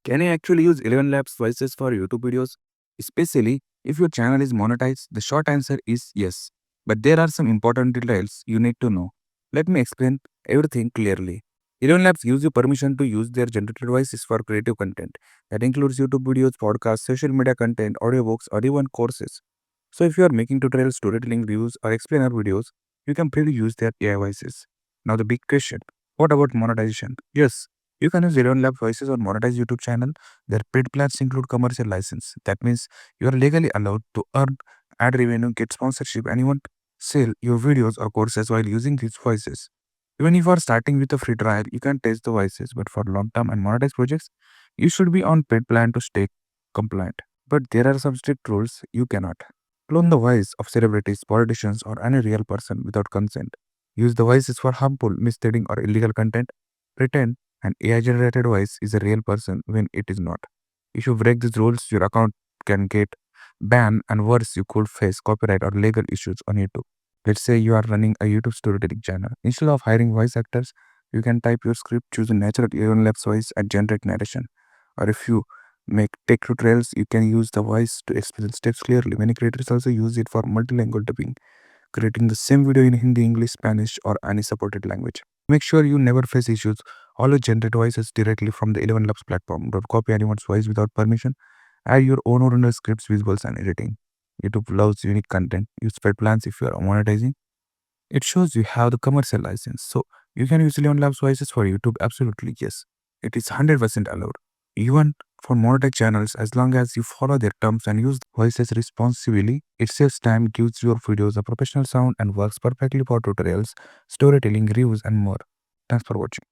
Can you actually use ElevenLabs voices for YouTube videos? Especially if your channel is monetized, the short answer is yes. But there are some important details you need to know. Let me explain everything clearly. ElevenLabs gives you permission to use their generated voices for creative content. That includes YouTube videos, podcasts, social media content, audiobooks, or even courses. So if you are making tutorials, storytelling reviews, or explainer videos, you can freely use their AI voices. Now the big question, what about monetization? Yes, you can use ElevenLabs voices on monetized YouTube channel. Their paid plans include commercial license. That means you are legally allowed to earn ad revenue, get sponsorship, and even sell your videos or courses while using these voices. Even if you are starting with a free trial, you can test the voices, but for long-term and monetized projects, you should be on paid plan to stay compliant. But there are some strict rules you cannot. Clone the voice of celebrities, politicians, or any real person without consent. Use the voices for harmful, misleading, or illegal content. Pretend an AI generated voice is a real person when it is not. If you break these rules, your account can get banned, and worse, you could face copyright or legal issues on YouTube. Let's say you are running a YouTube storytelling channel. Instead of hiring voice actors, you can type your script, choose a natural ElevenLabs voice, and generate narration. Or if you make tech tutorials, you can use the voice to explain steps clearly. Many creators also use it for multilingual dubbing, creating the same video in Hindi, English, Spanish, or any supported language. Make sure you never face issues. Always generate voices directly from the ElevenLabs platform. Don't copy anyone's voice without permission. Add your own original scripts, visuals, and editing. YouTube loves unique content. Use paid plans if you are monetizing. It shows you have the commercial license. So you can use ElevenLabs voices for YouTube. Absolutely, yes. It is 100% allowed. Even for monetized channels, as long as you follow their terms and use voices responsibly, it saves time, gives your videos a professional sound, and works perfectly for tutorials, storytelling, reviews, and more. Thanks for watching.